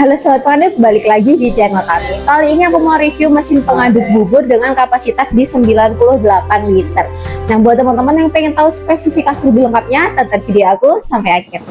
Halo Sobat Pengaduk, balik lagi di channel kami. Kali ini aku mau review mesin pengaduk bubur dengan kapasitas di 98 liter. Nah, buat teman-teman yang pengen tahu spesifikasi lebih lengkapnya, tonton video aku sampai akhir.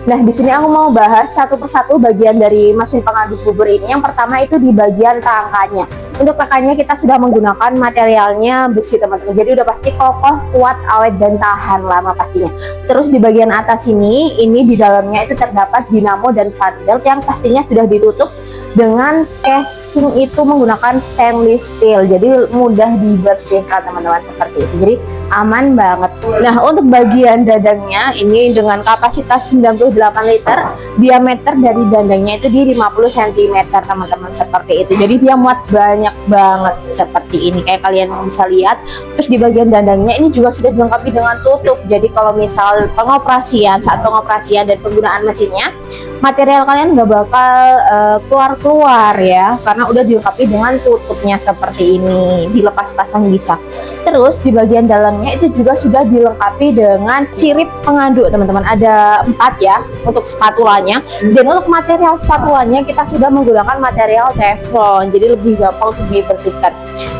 Nah, di sini aku mau bahas satu persatu bagian dari mesin pengaduk bubur ini. Yang pertama itu di bagian rangkanya. Untuk rangkanya kita sudah menggunakan materialnya besi, teman-teman. Jadi udah pasti kokoh, kuat, awet, dan tahan lama pastinya. Terus di bagian atas ini di dalamnya itu terdapat dinamo dan flat belt yang pastinya sudah ditutup dengan casing itu menggunakan stainless steel. Jadi mudah dibersihkan, teman-teman, seperti itu. Jadi aman banget. Nah, untuk bagian dadangnya ini dengan kapasitas 98 liter, diameter dari dadangnya itu di 50 cm, teman-teman, seperti itu. Jadi dia muat banyak banget seperti ini, kayak kalian bisa lihat. Terus di bagian dadangnya ini juga sudah dilengkapi dengan tutup. Jadi kalau misal saat pengoperasian dan penggunaan mesinnya, material kalian nggak bakal keluar ya, karena udah dilengkapi dengan tutupnya seperti ini, dilepas pasang bisa. Terus di bagian dalamnya itu juga sudah dilengkapi dengan sirip pengaduk, teman-teman. Ada 4 ya untuk spatulanya, dan untuk material spatulanya kita sudah menggunakan material teflon, jadi lebih gampang untuk dibersihkan.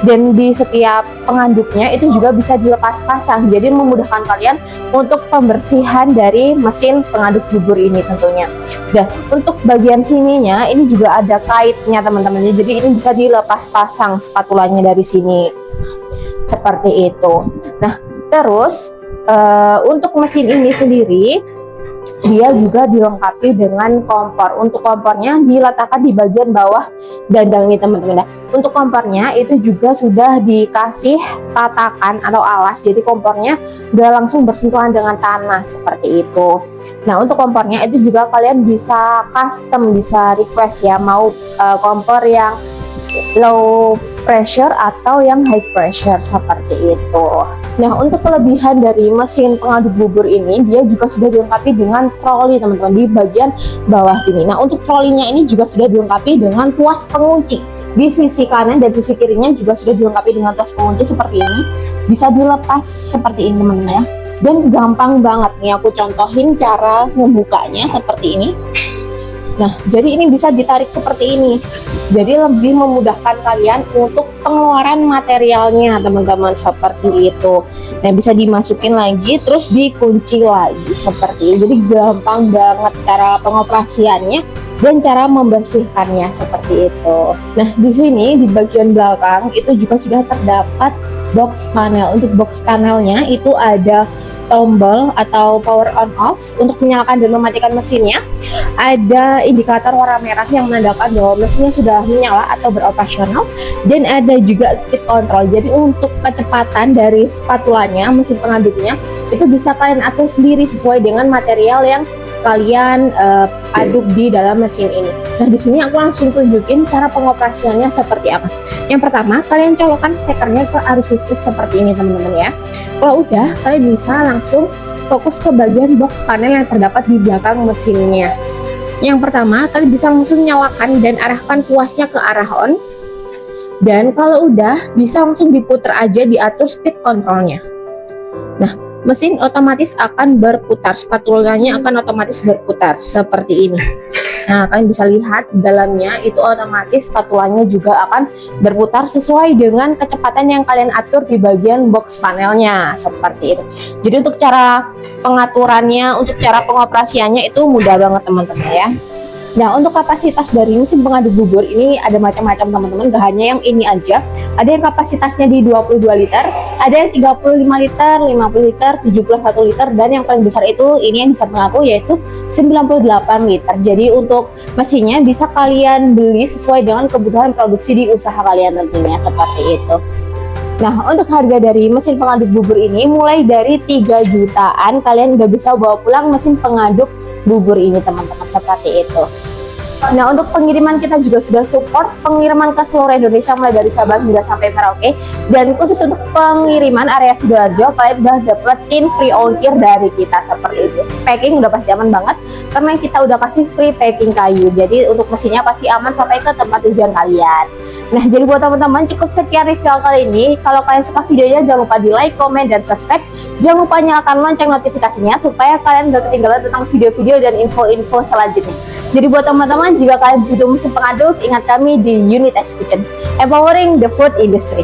Dan di setiap pengaduknya itu juga bisa dilepas pasang, jadi memudahkan kalian untuk pembersihan dari mesin pengaduk bubur ini tentunya. Dan untuk bagian sininya ini juga ada kaitnya, teman-teman, jadi ini bisa dilepas pasang spatulanya dari sini seperti itu. Nah, terus untuk mesin ini sendiri dia juga dilengkapi dengan kompor. Untuk kompornya diletakkan di bagian bawah dandang ini, teman-teman. Nah, untuk kompornya itu juga sudah dikasih tatakan atau alas, jadi kompornya udah langsung bersentuhan dengan tanah seperti itu. Nah, untuk kompornya itu juga kalian bisa custom, bisa request ya, mau kompor yang low pressure atau yang high pressure seperti itu. Nah, untuk kelebihan dari mesin pengaduk bubur ini, dia juga sudah dilengkapi dengan troli, teman-teman, di bagian bawah sini. Nah, untuk trolinya ini juga sudah dilengkapi dengan tuas pengunci. Di sisi kanan dan sisi kirinya juga sudah dilengkapi dengan tuas pengunci seperti ini. Bisa dilepas seperti ini, teman-teman ya. Dan gampang banget nih, aku contohin cara membukanya seperti ini. Nah, jadi ini bisa ditarik seperti ini. Jadi lebih memudahkan kalian untuk pengeluaran materialnya, teman-teman, seperti itu. Nah, bisa dimasukin lagi terus dikunci lagi seperti ini. Jadi gampang banget cara pengoperasiannya dan cara membersihkannya seperti itu. Nah, di sini di bagian belakang itu juga sudah terdapat box panel. Untuk box panelnya itu ada tombol atau power on off untuk menyalakan dan mematikan mesinnya. Ada indikator warna merah yang menandakan bahwa mesinnya sudah menyala atau beroperasional, dan ada juga speed control. Jadi untuk kecepatan dari spatulanya, mesin pengaduknya itu bisa kalian atur sendiri sesuai dengan material yang kalian aduk di dalam mesin ini. Nah, di sini aku langsung tunjukin cara pengoperasiannya seperti apa. Yang pertama, kalian colokkan stekernya ke arus listrik seperti ini, teman-teman ya. Kalau udah, kalian bisa langsung fokus ke bagian box panel yang terdapat di belakang mesinnya. Yang pertama, kalian bisa langsung nyalakan dan arahkan tuasnya ke arah on. Dan kalau udah, bisa langsung diputar aja, diatur speed controlnya. Nah, mesin otomatis akan berputar, spatulanya akan otomatis berputar seperti ini. Nah, kalian bisa lihat di dalamnya itu otomatis spatulanya juga akan berputar sesuai dengan kecepatan yang kalian atur di bagian box panelnya seperti itu. Jadi untuk cara pengaturannya, untuk cara pengoperasiannya itu mudah banget, teman-teman ya. Nah, untuk kapasitas dari mesin pengaduk bubur ini ada macam-macam, teman-teman, gak hanya yang ini aja. Ada yang kapasitasnya di 22 liter, ada yang 35 liter, 50 liter, 71 liter, dan yang paling besar itu ini yang di samping aku yaitu 98 liter. Jadi untuk mesinnya bisa kalian beli sesuai dengan kebutuhan produksi di usaha kalian tentunya seperti itu. Nah, untuk harga dari mesin pengaduk bubur ini mulai dari 3 jutaan kalian udah bisa bawa pulang mesin pengaduk bubur ini, teman-teman, seperti itu. Nah, untuk pengiriman kita juga sudah support pengiriman ke seluruh Indonesia mulai dari Sabang hingga sampai Merauke. Dan khusus untuk pengiriman area Sidoarjo, kalian udah dapetin free ongkir dari kita seperti itu. Packing udah pasti aman banget karena kita udah kasih free packing kayu. Jadi untuk mesinnya pasti aman sampai ke tempat tujuan kalian. Nah, jadi buat teman-teman cukup sekian review kali ini. Kalau kalian suka videonya jangan lupa di like, komen, dan subscribe. Jangan lupa nyalakan lonceng notifikasinya supaya kalian gak ketinggalan tentang video-video dan info-info selanjutnya. Jadi buat teman-teman, jika kalian butuh mesin pengaduk, ingat kami di Unit S Kitchen, empowering the food industry.